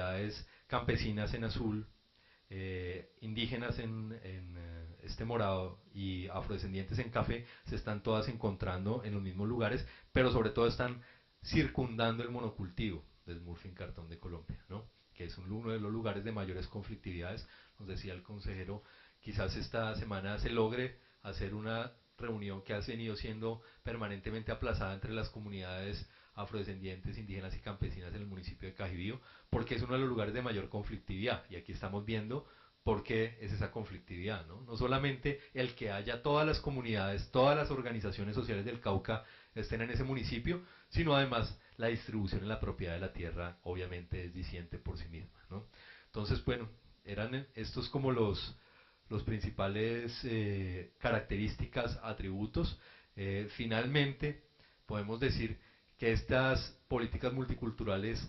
comunidades campesinas en azul, indígenas en este morado y afrodescendientes en café, se están todas encontrando en los mismos lugares, pero sobre todo están circundando el monocultivo del Smurfing cartón de Colombia, ¿no? Que es uno de los lugares de mayores conflictividades. Nos decía el consejero, quizás esta semana se logre hacer una reunión que ha venido siendo permanentemente aplazada entre las comunidades afrodescendientes, indígenas y campesinas en el municipio de Cajibío, porque es uno de los lugares de mayor conflictividad, y aquí estamos viendo por qué es esa conflictividad, ¿no? No solamente el que haya todas las comunidades, todas las organizaciones sociales del Cauca estén en ese municipio, sino además la distribución en la propiedad de la tierra obviamente es diciente por sí misma, ¿no? Entonces, bueno, eran estos como los principales características, atributos. Finalmente, podemos decir que estas políticas multiculturales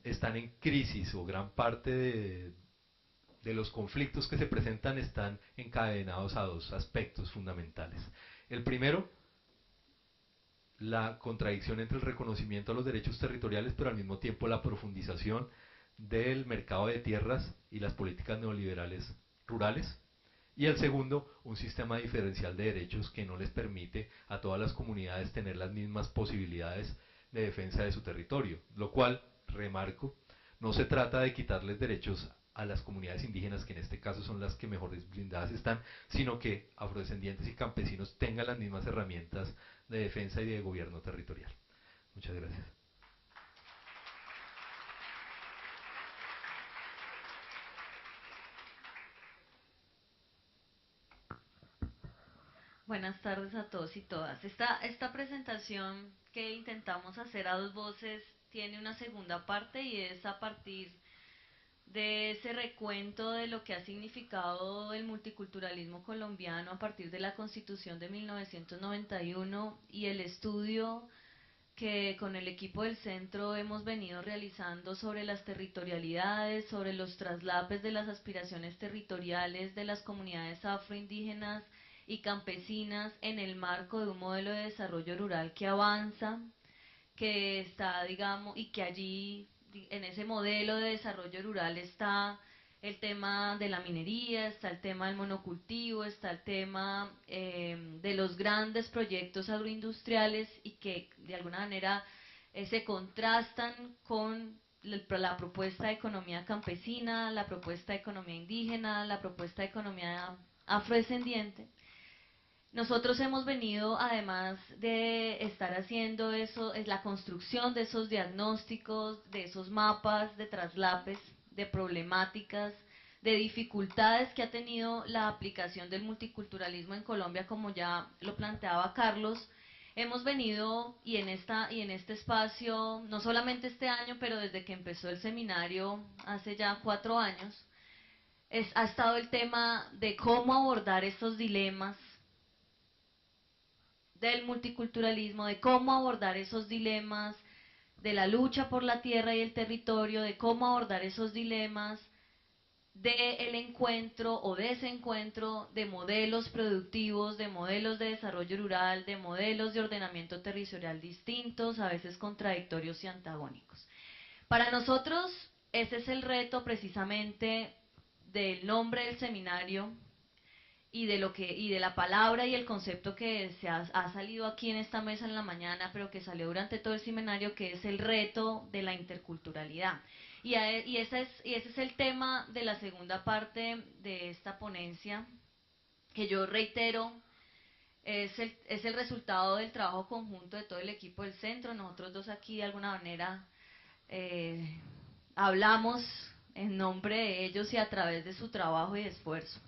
están en crisis, o gran parte de los conflictos que se presentan están encadenados a dos aspectos fundamentales. El primero, la contradicción entre el reconocimiento a los derechos territoriales, pero al mismo tiempo la profundización del mercado de tierras y las políticas neoliberales rurales. Y el segundo, un sistema diferencial de derechos que no les permite a todas las comunidades tener las mismas posibilidades de defensa de su territorio, lo cual, remarco, no se trata de quitarles derechos a las comunidades indígenas, que en este caso son las que mejores blindadas están, sino que afrodescendientes y campesinos tengan las mismas herramientas de defensa y de gobierno territorial. Muchas gracias. Buenas tardes a todos y todas. Esta presentación que intentamos hacer a dos voces tiene una segunda parte y es a partir de ese recuento de lo que ha significado el multiculturalismo colombiano a partir de la Constitución de 1991 y el estudio que con el equipo del centro hemos venido realizando sobre las territorialidades, sobre los traslapes de las aspiraciones territoriales de las comunidades afroindígenas y campesinas en el marco de un modelo de desarrollo rural que avanza, que está, digamos, y que allí, en ese modelo de desarrollo rural está el tema de la minería, está el tema del monocultivo, está el tema de los grandes proyectos agroindustriales y que de alguna manera se contrastan con la propuesta de economía campesina, la propuesta de economía indígena, la propuesta de economía afrodescendiente. Nosotros hemos venido, además de estar haciendo eso, es la construcción de esos diagnósticos, de esos mapas, de traslapes, de problemáticas, de dificultades que ha tenido la aplicación del multiculturalismo en Colombia, como ya lo planteaba Carlos. Hemos venido y en este espacio, no solamente este año, pero desde que empezó el seminario hace ya 4 años, ha estado el tema de cómo abordar esos dilemas del multiculturalismo, de cómo abordar esos dilemas, de la lucha por la tierra y el territorio, de cómo abordar esos dilemas, del encuentro o desencuentro de modelos productivos, de modelos de desarrollo rural, de modelos de ordenamiento territorial distintos, a veces contradictorios y antagónicos. Para nosotros, ese es el reto precisamente del nombre del seminario, y de lo que y de la palabra y el concepto que ha salido aquí en esta mesa en la mañana, pero que salió durante todo el seminario, que es el reto de la interculturalidad. Y ese es el tema de la segunda parte de esta ponencia, que yo reitero, es el resultado del trabajo conjunto de todo el equipo del centro. Nosotros dos aquí de alguna manera eh, hablamos en nombre de ellos y a través de su trabajo y esfuerzo.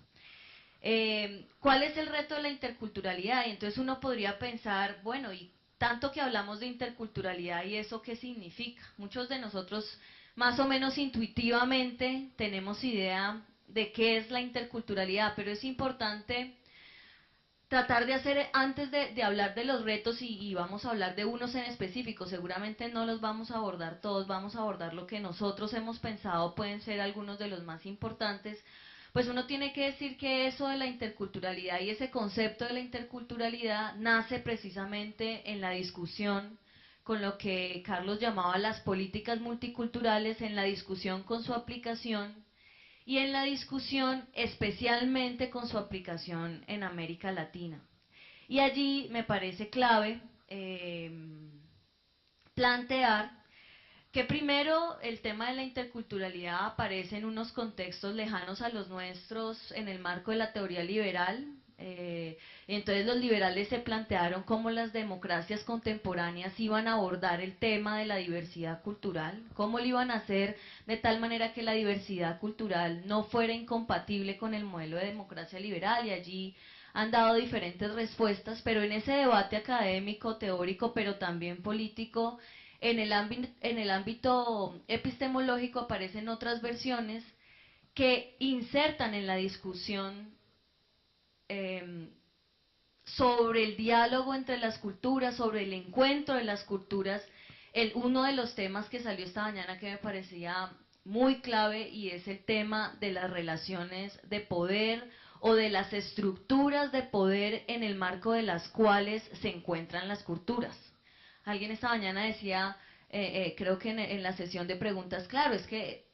¿Cuál es el reto de la interculturalidad? Y entonces uno podría pensar, bueno, y tanto que hablamos de interculturalidad, ¿y eso qué significa? Muchos de nosotros más o menos intuitivamente tenemos idea de qué es la interculturalidad, pero es importante tratar de hacer, antes de hablar de los retos, y vamos a hablar de unos en específico, seguramente no los vamos a abordar todos, vamos a abordar lo que nosotros hemos pensado pueden ser algunos de los más importantes, pues uno tiene que decir que eso de la interculturalidad y ese concepto de la interculturalidad nace precisamente en la discusión con lo que Carlos llamaba las políticas multiculturales en la discusión con su aplicación y en la discusión especialmente con su aplicación en América Latina. Y allí me parece clave plantear que primero el tema de la interculturalidad aparece en unos contextos lejanos a los nuestros en el marco de la teoría liberal. Entonces los liberales se plantearon cómo las democracias contemporáneas iban a abordar el tema de la diversidad cultural, cómo lo iban a hacer de tal manera que la diversidad cultural no fuera incompatible con el modelo de democracia liberal, y allí han dado diferentes respuestas, pero en ese debate académico, teórico, pero también político, en el ámbito epistemológico aparecen otras versiones que insertan en la discusión sobre el diálogo entre las culturas, sobre el encuentro de las culturas, uno de los temas que salió esta mañana que me parecía muy clave, y es el tema de las relaciones de poder o de las estructuras de poder en el marco de las cuales se encuentran las culturas. Alguien esta mañana decía, creo que en la sesión de preguntas, claro, es que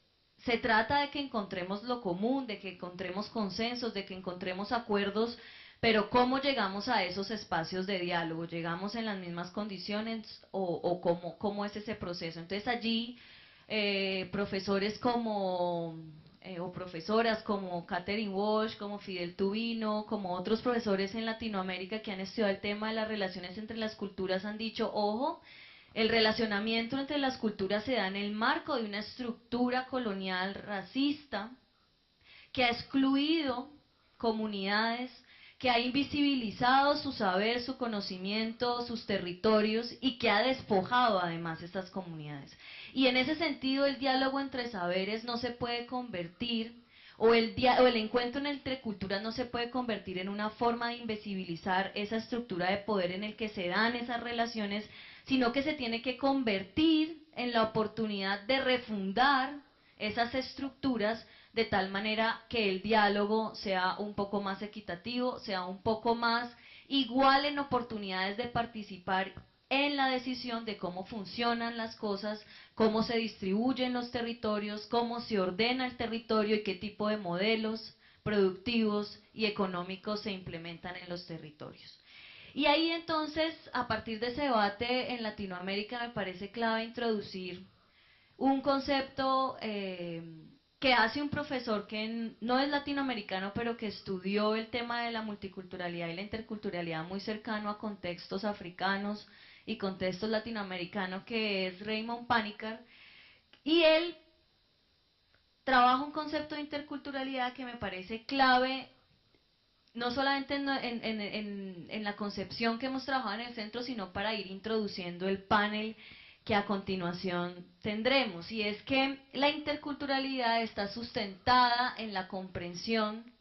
se trata de que encontremos lo común, de que encontremos consensos, de que encontremos acuerdos, pero ¿cómo llegamos a esos espacios de diálogo? ¿Llegamos en las mismas condiciones o cómo es ese proceso? Entonces allí profesores como, o profesoras como Catherine Walsh, como Fidel Tubino, como otros profesores en Latinoamérica que han estudiado el tema de las relaciones entre las culturas han dicho, ojo, el relacionamiento entre las culturas se da en el marco de una estructura colonial racista que ha excluido comunidades, que ha invisibilizado su saber, su conocimiento, sus territorios y que ha despojado además estas comunidades. Y en ese sentido el diálogo entre saberes no se puede convertir, o el encuentro entre culturas no se puede convertir en una forma de invisibilizar esa estructura de poder en el que se dan esas relaciones, sino que se tiene que convertir en la oportunidad de refundar esas estructuras de tal manera que el diálogo sea un poco más equitativo, sea un poco más igual en oportunidades de participar en la decisión de cómo funcionan las cosas, cómo se distribuyen los territorios, cómo se ordena el territorio y qué tipo de modelos productivos y económicos se implementan en los territorios. Y ahí entonces, a partir de ese debate en Latinoamérica, me parece clave introducir un concepto que hace un profesor que no es latinoamericano, pero que estudió el tema de la multiculturalidad y la interculturalidad muy cercano a contextos africanos y contextos latinoamericanos, que es Raymond Panikkar, y él trabaja un concepto de interculturalidad que me parece clave, no solamente en la concepción que hemos trabajado en el centro, sino para ir introduciendo el panel que a continuación tendremos, y es que la interculturalidad está sustentada en la comprensión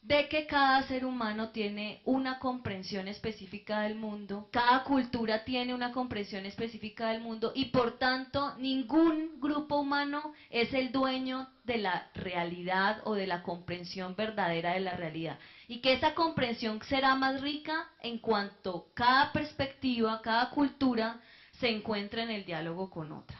de que cada ser humano tiene una comprensión específica del mundo, cada cultura tiene una comprensión específica del mundo, y por tanto ningún grupo humano es el dueño de la realidad o de la comprensión verdadera de la realidad, y que esa comprensión será más rica en cuanto cada perspectiva, cada cultura se encuentra en el diálogo con otra.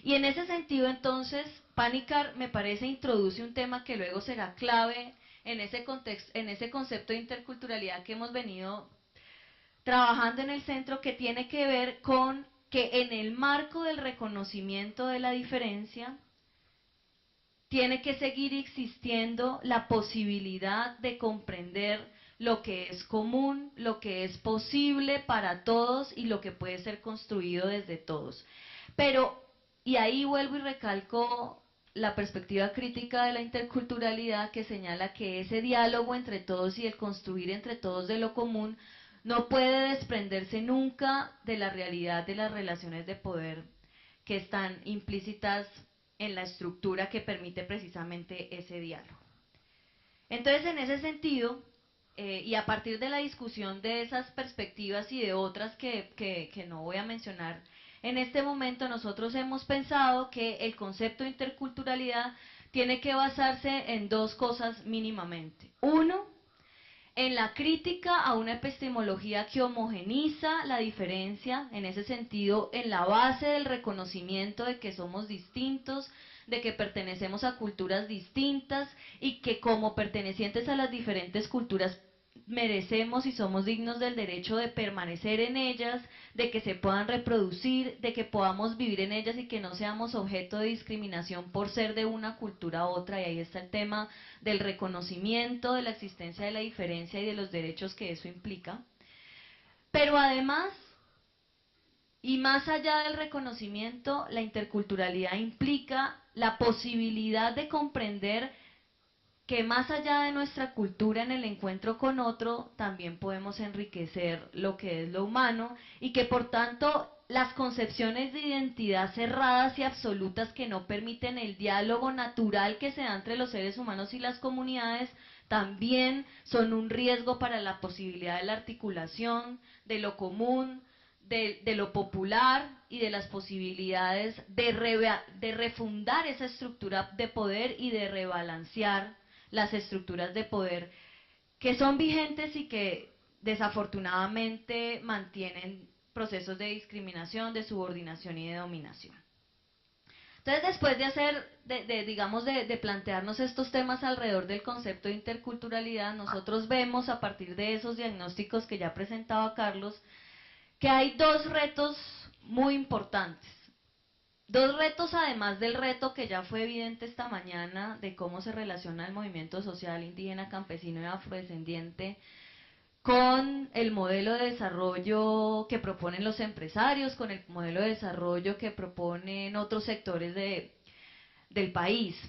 Y en ese sentido, entonces, Panikkar me parece introduce un tema que luego será clave en ese contexto, en ese concepto de interculturalidad que hemos venido trabajando en el centro, que tiene que ver con que en el marco del reconocimiento de la diferencia tiene que seguir existiendo la posibilidad de comprender lo que es común, lo que es posible para todos y lo que puede ser construido desde todos. Pero, y ahí vuelvo y recalco la perspectiva crítica de la interculturalidad, que señala que ese diálogo entre todos y el construir entre todos de lo común no puede desprenderse nunca de la realidad de las relaciones de poder que están implícitas en la estructura que permite precisamente ese diálogo. Entonces, en ese sentido, y a partir de la discusión de esas perspectivas y de otras que no voy a mencionar en este momento, nosotros hemos pensado que el concepto de interculturalidad tiene que basarse en dos cosas mínimamente. Uno, en la crítica a una epistemología que homogeniza la diferencia, en ese sentido, en la base del reconocimiento de que somos distintos, de que pertenecemos a culturas distintas y que como pertenecientes a las diferentes culturas merecemos y somos dignos del derecho de permanecer en ellas, de que se puedan reproducir, de que podamos vivir en ellas y que no seamos objeto de discriminación por ser de una cultura a otra. Y ahí está el tema del reconocimiento de la existencia de la diferencia y de los derechos que eso implica. Pero además, y más allá del reconocimiento, la interculturalidad implica la posibilidad de comprender que más allá de nuestra cultura en el encuentro con otro, también podemos enriquecer lo que es lo humano y que por tanto las concepciones de identidad cerradas y absolutas que no permiten el diálogo natural que se da entre los seres humanos y las comunidades también son un riesgo para la posibilidad de la articulación, de lo común, de lo popular y de las posibilidades de refundar esa estructura de poder y de rebalancear las estructuras de poder que son vigentes y que desafortunadamente mantienen procesos de discriminación, de subordinación y de dominación. Entonces, después de hacer, digamos, de plantearnos estos temas alrededor del concepto de interculturalidad, nosotros vemos a partir de esos diagnósticos que ya presentaba Carlos, que hay dos retos muy importantes. Dos retos, además del reto que ya fue evidente esta mañana de cómo se relaciona el movimiento social indígena, campesino y afrodescendiente con el modelo de desarrollo que proponen los empresarios, con el modelo de desarrollo que proponen otros sectores del país,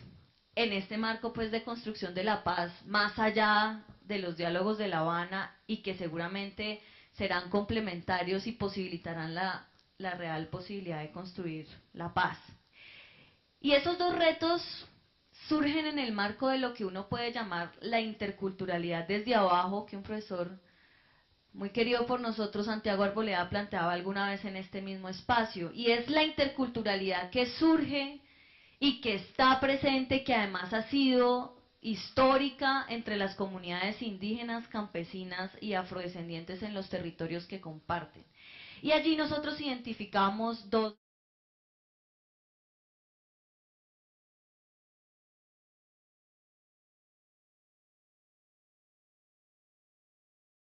en este marco pues de construcción de la paz, más allá de los diálogos de La Habana y que seguramente serán complementarios y posibilitarán la real posibilidad de construir la paz. Y esos dos retos surgen en el marco de lo que uno puede llamar la interculturalidad desde abajo, que un profesor muy querido por nosotros, Santiago Arboleda, planteaba alguna vez en este mismo espacio, y es la interculturalidad que surge y que está presente, que además ha sido histórica entre las comunidades indígenas, campesinas y afrodescendientes en los territorios que comparten. Y allí nosotros identificamos dos